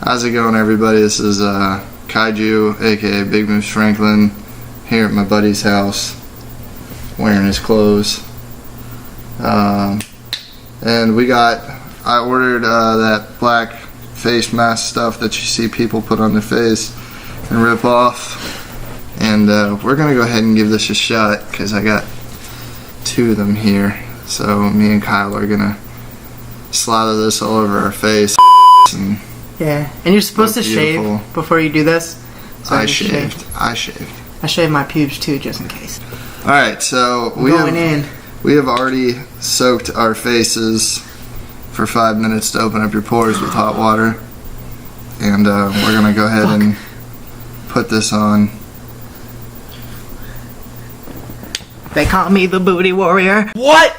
How's it going, everybody? This is KaiJoo, aka Big Moose Franklin, here at my buddy's house, wearing his clothes. And I ordered that black face mask stuff that you see people put on their face and rip off. And we're gonna go ahead and give this a shot because I got 2 of them here. So me and Kyle are gonna slather this all over our face. And yeah, and you're supposed to shave before you do this. So I shaved. I shaved my pubes too, just in case. All right, so we have already soaked our faces for 5 minutes to open up your pores with hot water, and we're gonna go ahead and put this on. They call me the booty warrior. What?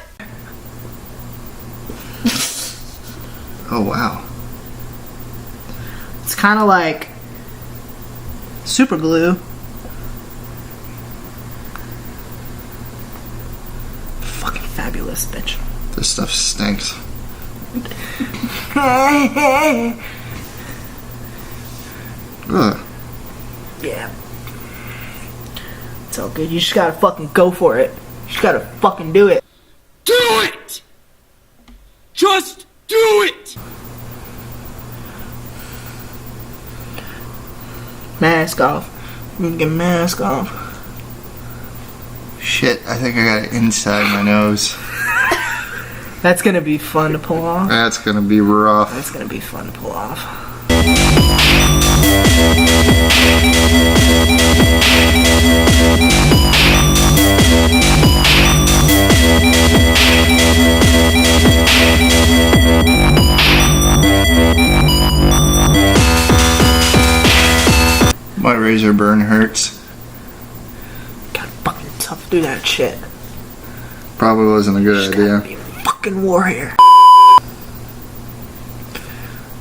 Oh wow. It's kind of like super glue. Fucking fabulous, bitch. This stuff stinks. Ugh. Yeah. It's all good. You just gotta fucking go for it. You just gotta fucking do it. Do it! Just do it! Mask off. You can get mask off. Shit, I think I got it inside my nose. That's gonna be fun to pull off. That's gonna be rough. That's gonna be fun to pull off. My razor burn hurts. God, fucking tough to do that shit. Probably wasn't a good idea. Be a fucking warrior.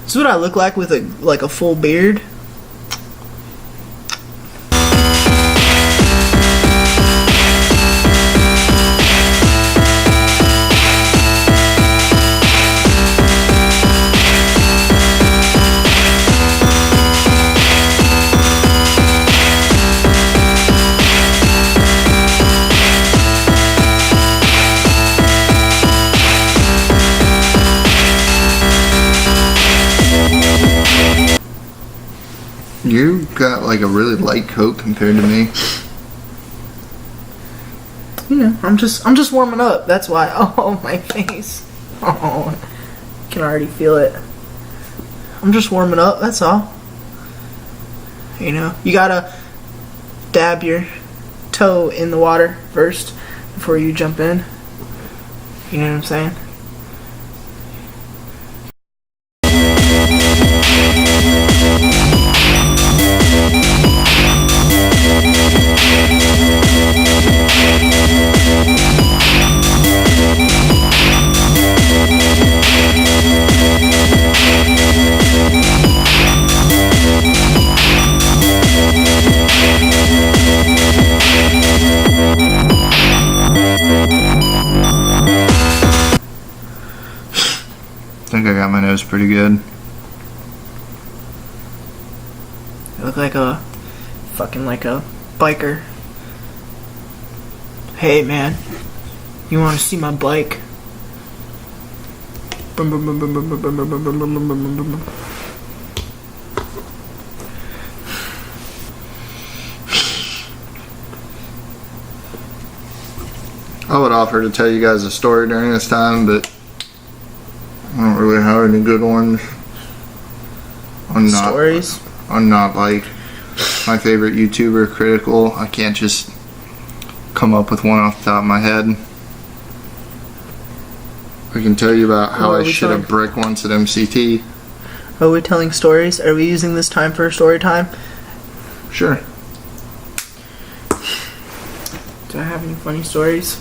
This is what I look like with a full beard. You got like a really light coat compared to me. You know, I'm just warming up. That's why. Oh, my face. Oh, I can already feel it. I'm just warming up. That's all. You know, you gotta dab your toe in the water first before you jump in. You know what I'm saying? I think I got my nose pretty good. You look like a fucking like a biker. Hey man, you want to see my bike? I would offer to tell you guys a story during this time, but I don't really have any good ones. Stories? I'm not like my favorite YouTuber critical. I can't just come up with one off the top of my head. I can tell you about how I shit a brick once at MCT. Are we telling stories? Are we using this time for story time? Sure. Do I have any funny stories?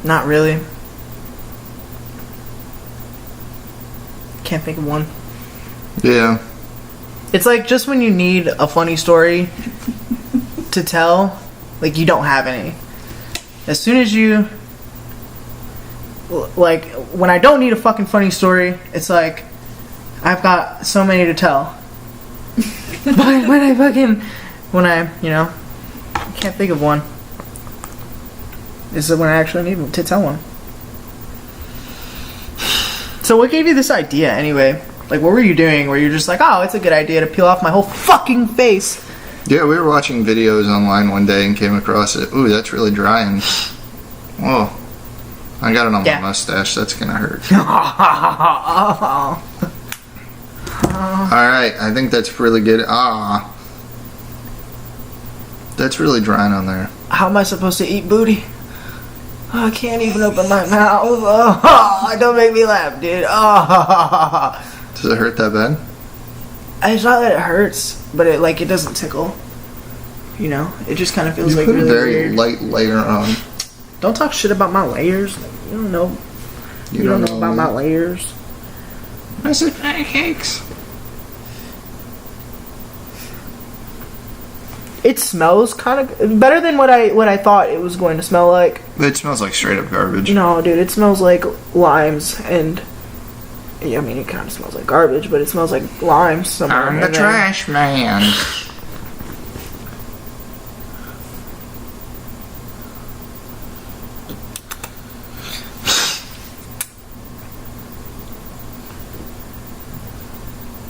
Not really. Can't think of one. Yeah. It's like just when you need a funny story to tell, like you don't have any. As soon as you like when I don't need a fucking funny story, it's like I've got so many to tell. But when I can't think of one. This is when I actually need to tell one. So what gave you this idea anyway? Like, what were you doing where you're just like, oh, it's a good idea to peel off my whole fucking face? Yeah, we were watching videos online one day and came across it. Ooh, that's really drying. Whoa. I got it on my mustache. That's gonna hurt. Alright, I think that's really good. That's really drying on there. How am I supposed to eat booty? I can't even open my mouth. Don't make me laugh, dude. Does it hurt that bad? It's not that it hurts, but it doesn't tickle. You know, it just kind of feels you like put really a very weird. light layer on. Don't talk shit about my layers. You don't know. You don't know about my layers. I said pancakes. It smells kind of better than what I thought it was going to smell like. It smells like straight up garbage. No, dude, it smells like limes and. Yeah, I mean, it kind of smells like garbage, but it smells like limes somewhere. I'm the trash man.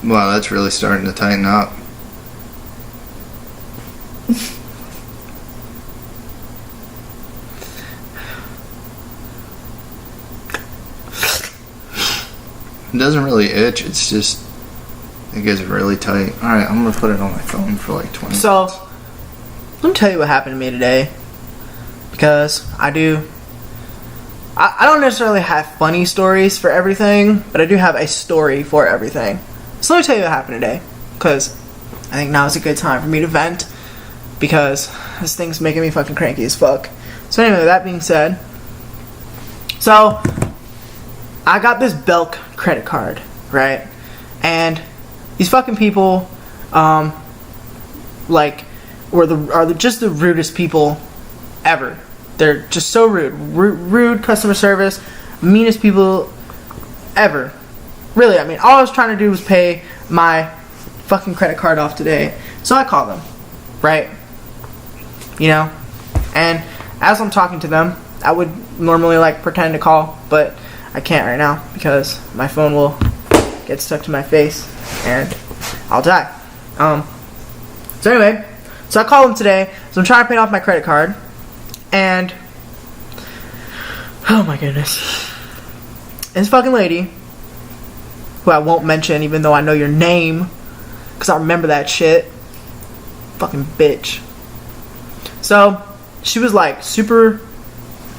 Wow, that's really starting to tighten up. It doesn't really itch, it's just, it gets really tight. Alright, I'm gonna put it on my phone for like 20 minutes. So, let me tell you what happened to me today. Because I don't necessarily have funny stories for everything, but I do have a story for everything. So let me tell you what happened today. Because I think now is a good time for me to vent. Because this thing's making me fucking cranky as fuck. So anyway, that being said. So, I got this Belk credit card, right? And these fucking people, are just the rudest people ever. They're just so rude. Rude customer service, meanest people ever. Really, I mean, all I was trying to do was pay my fucking credit card off today. So I called them, right? You know? And as I'm talking to them, I would normally pretend to call, but I can't right now because my phone will get stuck to my face and I'll die. So anyway, so I called them today. So I'm trying to pay off my credit card. And oh my goodness. This fucking lady, who I won't mention even though I know your name, because I remember that shit. Fucking bitch. So, she was super...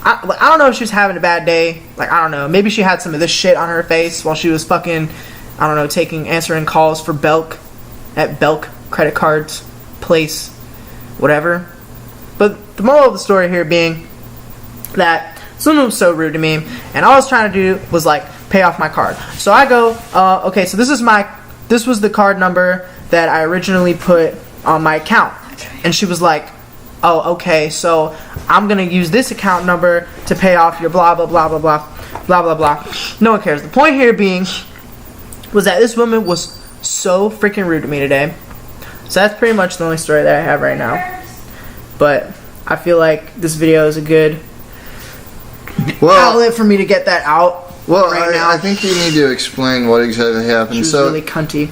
I don't know if she was having a bad day. I don't know. Maybe she had some of this shit on her face while she was fucking, I don't know, answering calls for Belk. At Belk credit cards place. Whatever. But the moral of the story here being that someone was so rude to me, and all I was trying to do was pay off my card. So I go, okay, so this was the card number that I originally put on my account. And she was like, oh, okay, so I'm gonna use this account number to pay off your blah blah blah blah blah blah blah blah. No one cares. The point here being was that this woman was so freaking rude to me today. So that's pretty much the only story that I have right now. But I feel like this video is a good outlet for me to get that out. Well, now. I think you need to explain what exactly happened. She was really cunty.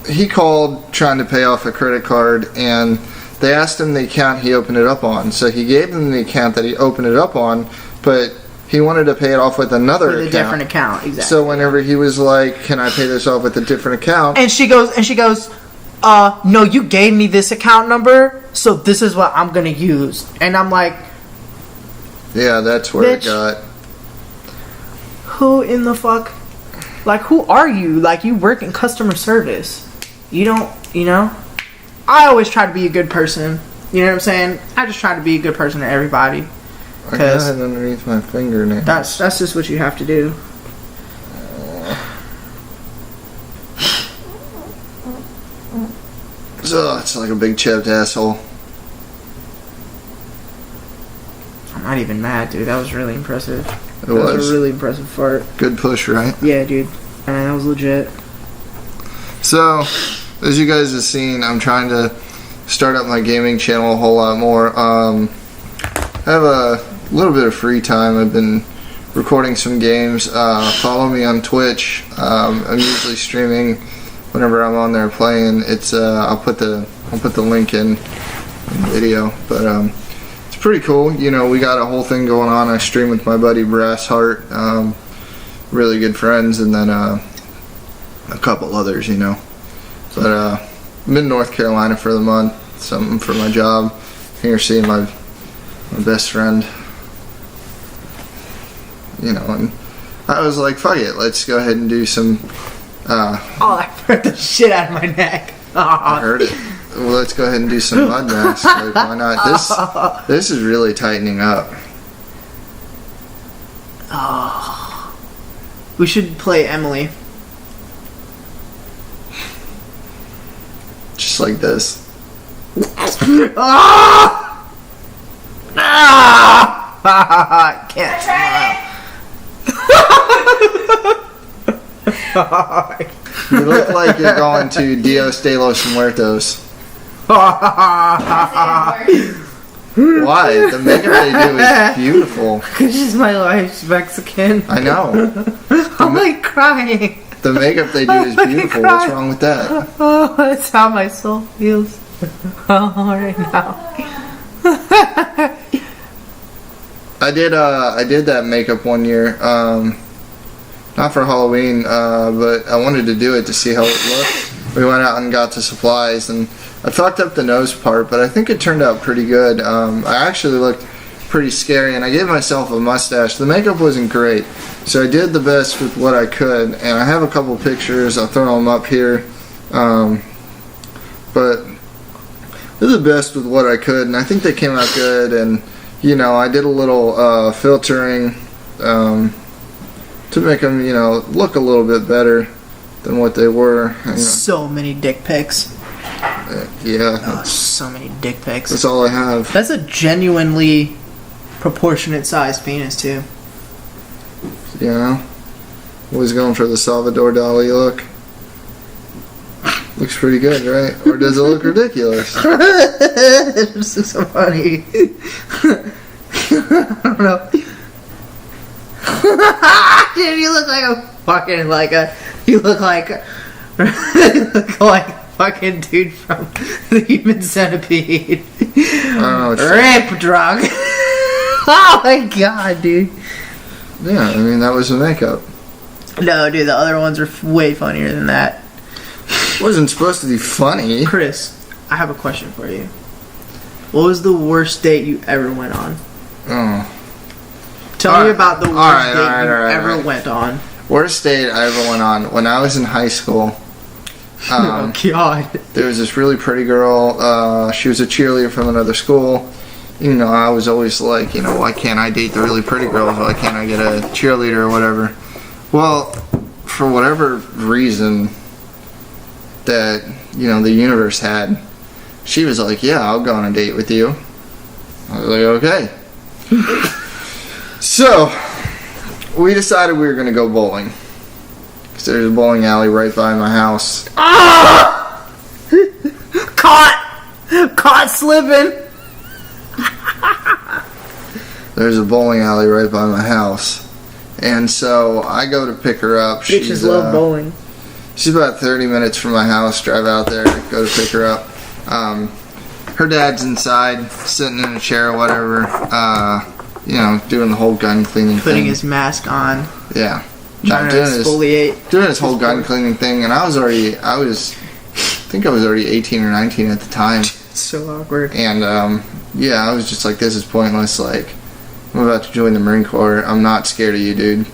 He called trying to pay off a credit card, and they asked him the account he opened it up on. So he gave them the account that he opened it up on, but he wanted to pay it off with another account. With a different account, exactly. So whenever he was like, can I pay this off with a different account? And she goes, no, you gave me this account number, so this is what I'm going to use. And I'm like... Yeah, that's where it got. Who in the fuck? Who are you? You work in customer service. You don't, I always try to be a good person. You know what I'm saying? I just try to be a good person to everybody. I got it underneath my fingernail. That's just what you have to do. So it's like a big chipped asshole. I'm not even mad, dude. That was really impressive. It That was a really impressive fart. Good push, right? Yeah, dude. That was legit. So, as you guys have seen, I'm trying to start up my gaming channel a whole lot more. I have a little bit of free time. I've been recording some games. Follow me on Twitch. I'm usually streaming whenever I'm on there playing. It's I'll put the link in the video, but it's pretty cool. You know, we got a whole thing going on. I stream with my buddy Brass Heart, really good friends, and then a couple others, you know. But I'm in North Carolina for the month, something for my job. Here seeing my best friend, you know, and I was like, fuck it, let's go ahead and do some Oh, I hurt the shit out of my neck. I heard it. Well, let's go ahead and do some mud masks. Like, why not? This is really tightening up. Oh. We should play Emily. Just like this. Ah! Ah! I can't smile. You look like you're going to Dios de los Muertos. Why? The makeup they do is beautiful. Because my wife's Mexican. I know. I'm like crying. The makeup they do is beautiful. What's wrong with that? Oh, that's how my soul feels right now. I did that makeup one year. Not for Halloween, but I wanted to do it to see how it looked. We went out and got the supplies, and I fucked up the nose part, but I think it turned out pretty good. I actually looked pretty scary, and I gave myself a mustache. The makeup wasn't great, so I did the best with what I could, and I have a couple pictures. I'll throw them up here, but I did the best with what I could, and I think they came out good. And you know, I did a little filtering to make them, you know, look a little bit better than what they were. And, you know, so many dick pics. Yeah. Oh, so many dick pics. That's all I have. That's a genuinely proportionate sized penis, too. You know? Always going for the Salvador Dali look. Looks pretty good, right? Or does it look ridiculous? This is so funny. I don't know. Dude, you look like a fucking you look like fucking dude from the Human Centipede. I don't know. Rape drug. Oh my god, dude. Yeah, I mean, that was the makeup. No, dude, the other ones are way funnier than that. It wasn't supposed to be funny. Chris, I have a question for you. What was the worst date you ever went on? Oh. Tell me about the worst date you ever right. went on. Worst date I ever went on. When I was in high school, Oh god. there was this really pretty girl. She was a cheerleader from another school. You know, I was always like, you know, why can't I date the really pretty girls? Why can't I get a cheerleader or whatever? Well, for whatever reason that, you know, the universe had, she was like, yeah, I'll go on a date with you. I was like, okay. So, we decided we were going to go bowling. Because there's a bowling alley right by my house. Ah! Caught slipping. There's a bowling alley right by my house. And so, I go to pick her up. Bitches love bowling. She's about 30 minutes from my house. Drive out there, go to pick her up. Her dad's inside, sitting in a chair or whatever. You know, doing the whole gun cleaning thing. Putting his mask on. Yeah. Trying to exfoliate. Doing his whole gun cleaning thing, and I think I was already 18 or 19 at the time. So awkward. And, yeah, I was just like, this is pointless. Like, I'm about to join the Marine Corps. I'm not scared of you, dude.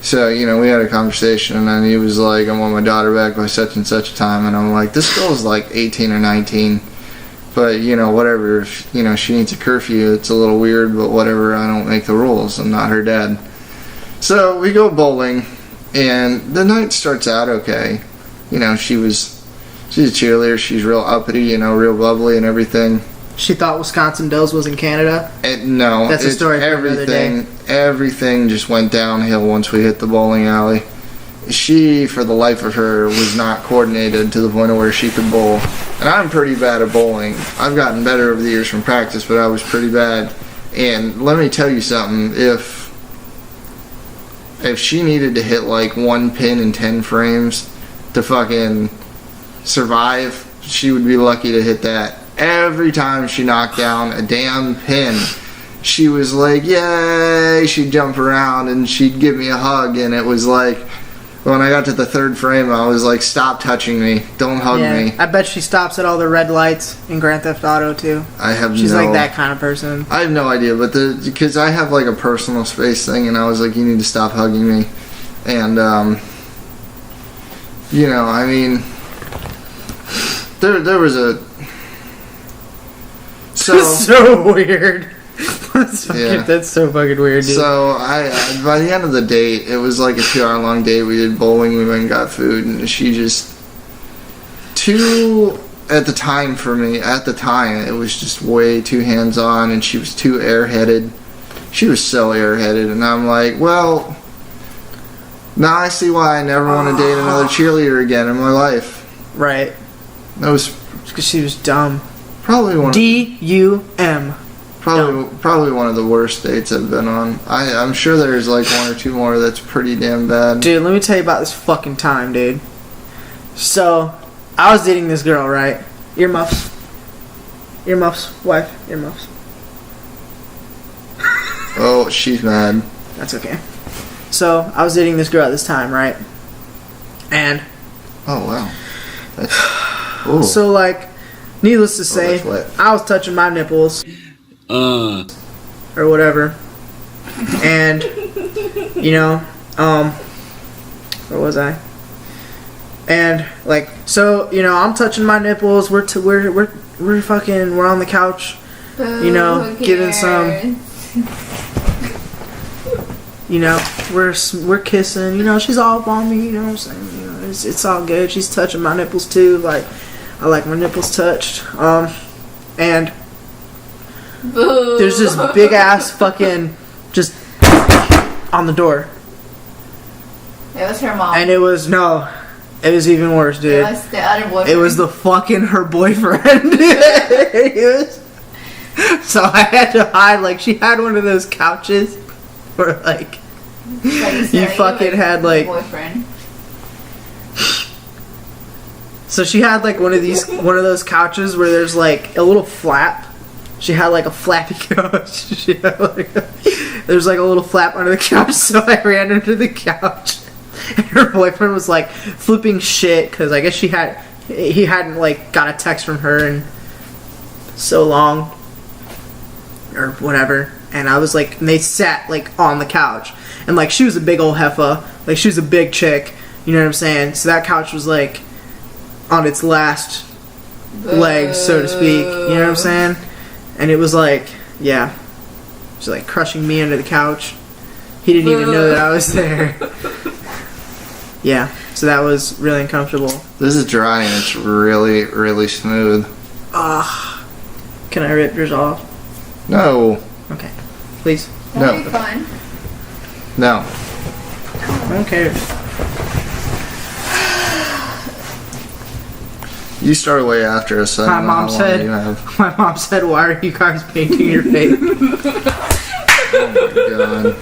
So, you know, we had a conversation, and then he was like, I want my daughter back by such and such a time. And I'm like, this girl's like 18 or 19. But, you know, whatever. If, you know, she needs a curfew. It's a little weird, but whatever. I don't make the rules. I'm not her dad. So, we go bowling, and the night starts out okay. You know, she's a cheerleader. She's real uppity, you know, real bubbly and everything. She thought Wisconsin Dells was in Canada. No, That's a story for another day. Everything just went downhill once we hit the bowling alley. She, for the life of her, was not coordinated to the point of where she could bowl. And I'm pretty bad at bowling. I've gotten better over the years from practice, but I was pretty bad. And let me tell you something, if she needed to hit like one pin in 10 frames to fucking survive, she would be lucky to hit that. Every time she knocked down a damn pin, she was like, yay, she'd jump around and she'd give me a hug, and it was like, when I got to the third frame, I was like, stop touching me, don't hug me. I bet she stops at all the red lights in Grand Theft Auto too. She's like that kind of person. I have no idea, but because I have like a personal space thing, and I was like, you need to stop hugging me. And you know, I mean, there was a so weird. That's so fucking weird, dude. So I by the end of the date, it was like a 2-hour long date. We did bowling, we went and got food, and she just at the time it was just way too hands on, and she was too airheaded. She was so airheaded, and I'm like, well, now I see why I never want to date another cheerleader again in my life. Right. That was because she was dumb. Probably one D-U-M. Probably one of the worst dates I've been on. I'm sure there's like one or two more that's pretty damn bad. Dude, let me tell you about this fucking time, dude. So, I was dating this girl, right? Earmuffs. Wife, earmuffs. Oh, she's mad. That's okay. So, I was dating this girl at this time, right? And... Oh, wow. That's... So, like, needless to say, I was touching my nipples. Or whatever. And, you know, where was I? And, like, so, you know, I'm touching my nipples. We're on the couch, you know, giving some, you know, we're kissing, you know, she's all up on me, you know what I'm saying? You know, it's all good. She's touching my nipples too. Like, I like my nipples touched. And Boo. There's this big ass fucking just on the door. It was her mom. And it was even worse, dude. It was the other boyfriend. It was the fucking her boyfriend. So I had to hide. Like, she had one of those couches where like you fucking had like boyfriend. So she had like one of those couches where there's like a little flap. She had like a flappy couch. There's like a little flap under the couch, so I ran under the couch. And her boyfriend was like flipping shit because I guess he hadn't like got a text from her in so long or whatever. And I was like, and they sat like on the couch, and like she was a big old heffa, like she was a big chick, you know what I'm saying? So that couch was like on its last legs, so to speak, you know what I'm saying? And it was like, yeah, it was like crushing me under the couch. He didn't even know that I was there. Yeah, so that was really uncomfortable. This is dry and it's really, really smooth. Can I rip yours off? No. Okay, please. That'll be fun. No. I don't care. You start way after us. So My mom said, "Why are you guys painting your face?" Oh my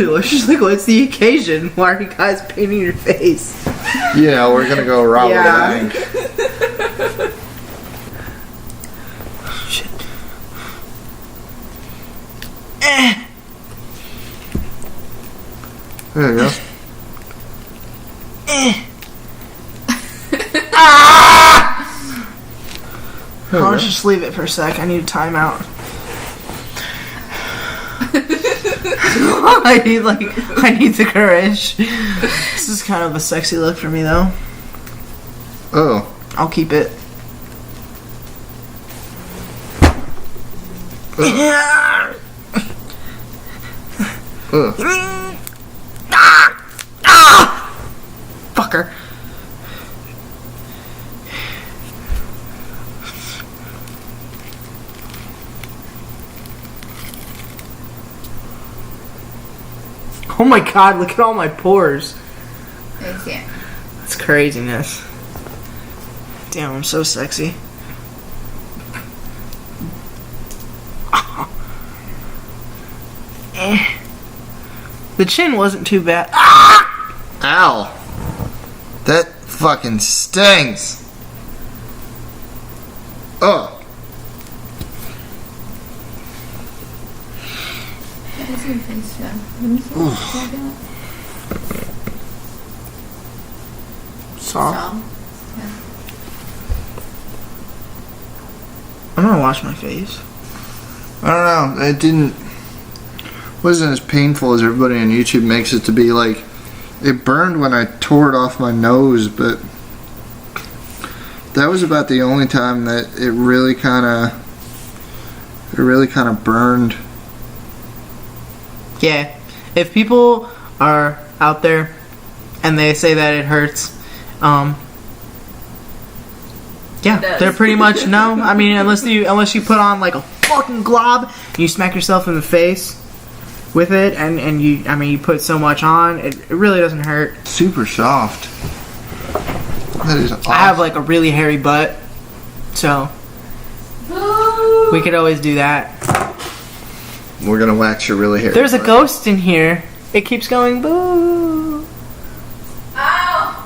god. She's like, "What's the occasion? Why are you guys painting your face?" You know, we're gonna go rob a bank. Shit. There you go. I'll just leave it for a sec. I need a timeout. I need the courage. This is kind of a sexy look for me, though. Oh. I'll keep it. Fucker. Oh my god, look at all my pores. I can't. That's craziness. Damn, I'm so sexy. The chin wasn't too bad. Ow. That fucking stings. Ugh. What is your face done? Let me see. Soft. Some. I'm gonna wash my face. I don't know. It wasn't as painful as everybody on YouTube makes it to be. Like, it burned when I tore it off my nose, but that was about the only time that it really kind of burned. Yeah. If people are out there and they say that it hurts, yeah, It does. they're pretty much no. I mean, unless you put on like a fucking glob, and you smack yourself in the face with it, and you put so much on, it really doesn't hurt. Super soft. That is awesome. I have like a really hairy butt, so we could always do that. We're gonna wax your really hairy There's a butt. ghost in here. It keeps going boo. Ow!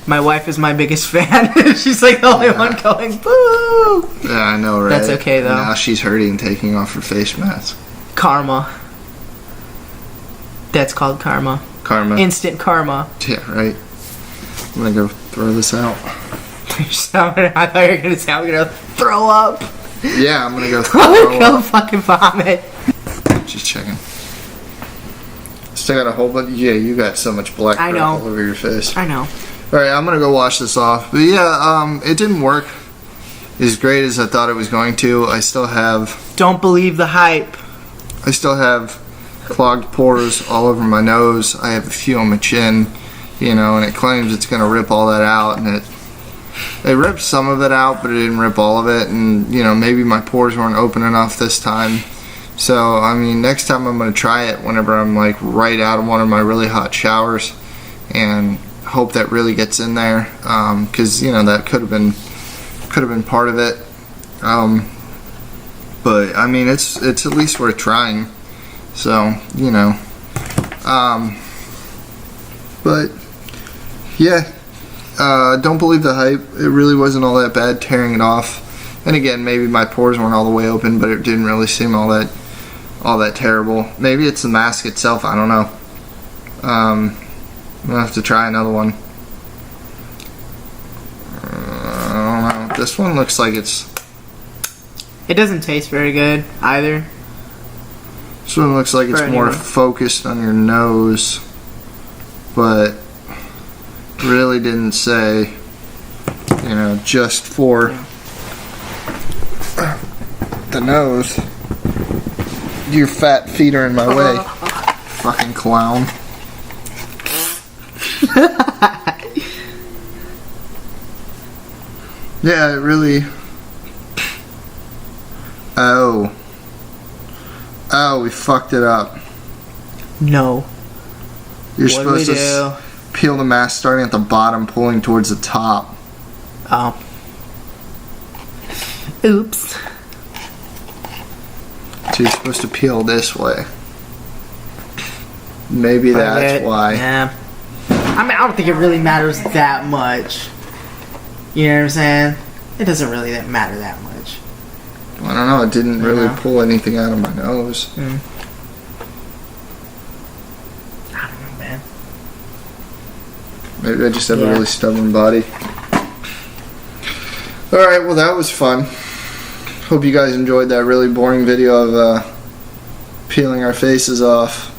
My wife is my biggest fan. She's like the only one going boo. Yeah, I know, right? That's okay, though. Now she's hurting taking off her face mask. Karma. That's called karma. Karma. Instant karma. Yeah, right. I'm gonna go throw this out. I thought you were gonna say I'm gonna throw up. Yeah, I'm gonna go I'm throw gonna go up. fucking vomit. Just checking. Still got a whole bunch. Yeah, you got so much black I crap know. all over your face. I know. Alright, I'm gonna go wash this off. But yeah, it didn't work as great as I thought it was going to. I still have Don't believe the hype. clogged pores all over my nose. I have a few on my chin, and it claims it's gonna rip all that out, and it ripped some of it out, but it didn't rip all of it, and maybe my pores weren't open enough this time. So I mean, next time I'm gonna try it whenever I'm like right out of one of my really hot showers, and hope that really gets in there, because that could have been part of it. But I mean, it's at least worth trying. So but yeah, don't believe the hype. It really wasn't all that bad tearing it off. And again, maybe my pores weren't all the way open, but it didn't really seem all that terrible. Maybe it's the mask itself. I don't know. I'm gonna have to try another one. I don't know. This one looks like it doesn't taste very good either. This one looks like it's more focused on your nose, but really didn't say, just for the nose. Your fat feet are in my way. Fucking clown. Yeah, it really. Oh, we fucked it up. No. You're What did we supposed to peel the mask starting at the bottom, pulling towards the top. Oh. Oops. So you're supposed to peel this way. Maybe that's why. Yeah. I mean, I don't think it really matters that much. You know what I'm saying? It doesn't really matter that much. I don't know. It didn't really Yeah. pull anything out of my nose. I don't know, man. Maybe I just have a Yeah. really stubborn body. Alright, well that was fun. Hope you guys enjoyed that really boring video of peeling our faces off.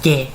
Yeah.